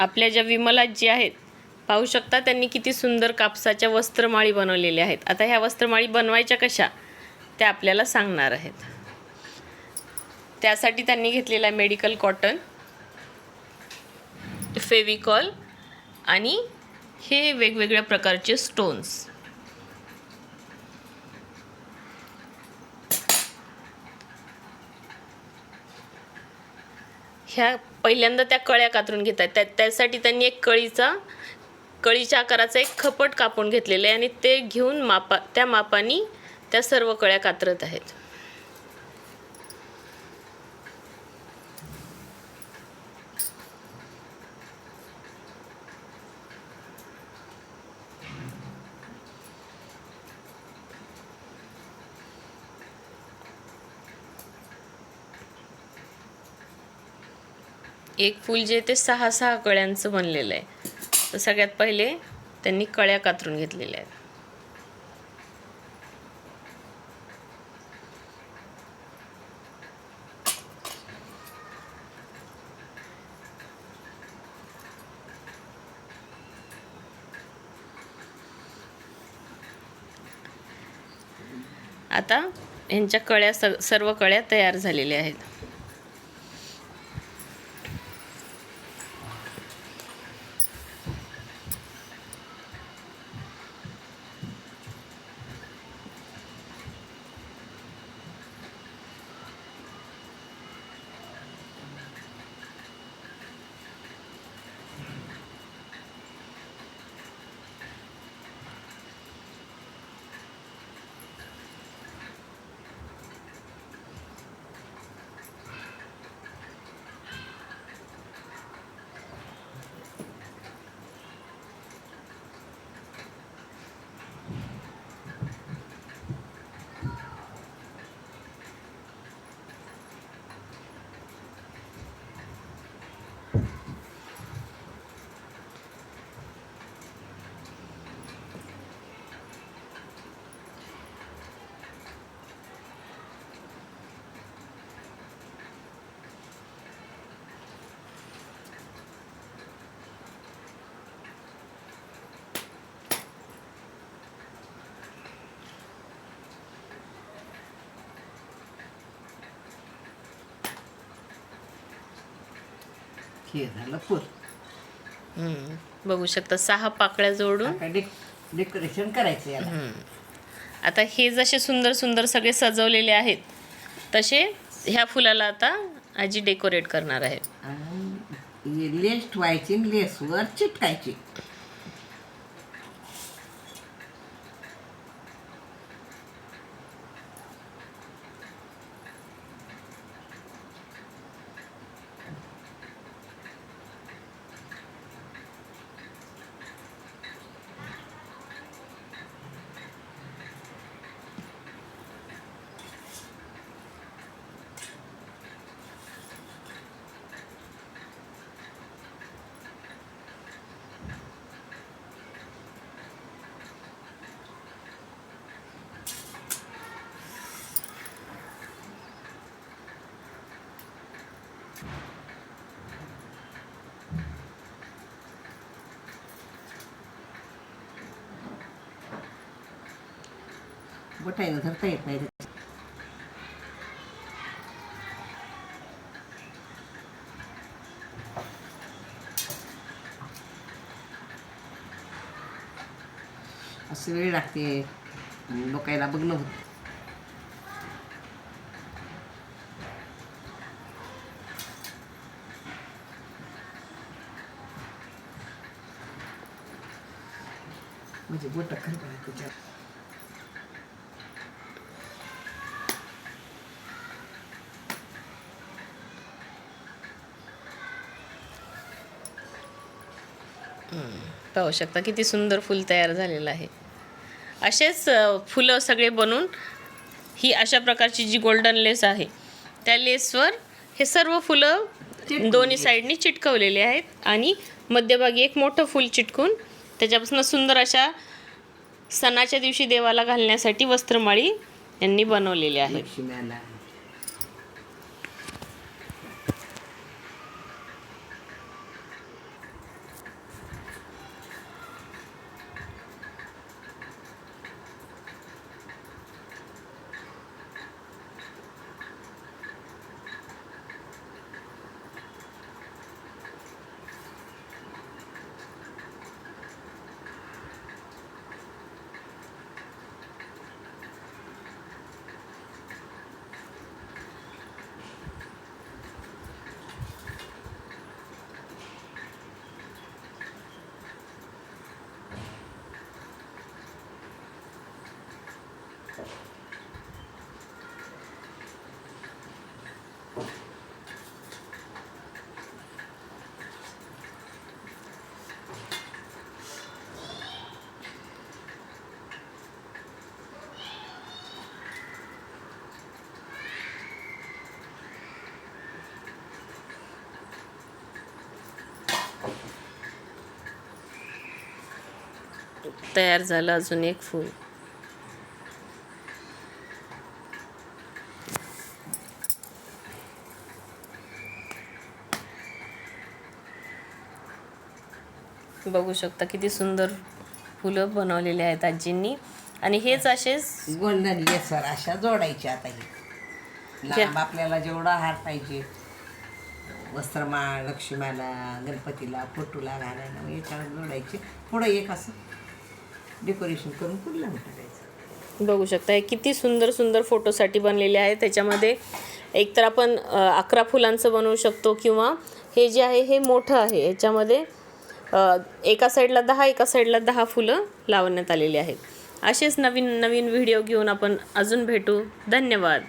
आपल्या ज्या विमलाजी आहेत, पाहू शकता त्यांनी किती सुंदर कापसाच्या वस्त्रमाळी बनवलेल्या आहेत. आता ह्या वस्त्रमाळी बनवायच्या कशा त्या आपल्याला सांगणार आहेत. त्यासाठी त्यांनी घेतलेला मेडिकल कॉटन, फेविकॉल आणि हे वेगवेगळ्या प्रकारचे स्टोन्स. ह्या पहिल्यांदा त्या कळ्या कातरून घेत आहेत. त्यासाठी त्यांनी एक कळीच्या आकाराचा एक खपट कापून घेतलेला आहे आणि ते घेऊन त्या मापाने त्या सर्व कळ्या कातरत आहेत. एक फूल जे ते 6 कळ्यांचं बनलेलं आहे. तर सगळ्यात पहिले त्यांनी कळ्या कातरून घेतलेल्या आहेत. आता ह्यांच्या कळ्या सर्व कळ्या तयार झालेल्या आहेत. हे झालं फुल. बघू शकता 6 पाकळ्या जोडून आता डेकोरेशन करायचं याला. आता हे जसे सुंदर सुंदर सगळे सजवलेले आहेत तसे ह्या फुलाला आता आजी डेकोरेट करणार आहे. आणि लेस ठेवायची, लेसवर चिटकायची. बोटायला धरता येत नाही. असं वेळ लागते लोकायला बघणं होत. म्हणजे बोट खरं त्याच्यात. पाहू शकता किती सुंदर फूल तयार झालेलं आहे. असेच फुलं सगळे बनवून ही अशा प्रकारची जी गोल्डन लेस आहे त्या लेसवर हे सर्व फुलं दोन्ही साईडनी चिटकवलेले आहेत आणि मध्यभागी एक मोठं फूल चिटकून त्याच्यापासून सुंदर अशा सणाच्या दिवशी देवाला घालण्यासाठी वस्त्रमाळी यांनी बनवलेली आहे. तयार झालं अजून एक फूल. बघू शकता किती सुंदर फुलं बनवलेले आहेत आजींनी. आणि हेच असेच गोल्डन लेसवर अशा जोडायच्या. आता ही लांब आपल्याला जेवढा हार पाहिजे, वस्त्रमाळ, लक्ष्मीला, गणपतीला, फोटोला घालायला मग याच्यावर जोडायचे. पुढं एक असं डेकोरेशन करून पुढलं टाकायचं. बघू शकता हे किती सुंदर सुंदर फोटोसाठी बनलेले आहे. त्याच्यामध्ये एकतर आपण 11 फुलांचं बनवू शकतो, किंवा हे जे आहे हे मोठं आहे. याच्यामध्ये एका साईडला 10, एका साईडला 10 फुलं लावण्यात आलेली आहेत. असेच नवीन नवीन व्हिडिओ घेऊन आपण अजून भेटू. धन्यवाद.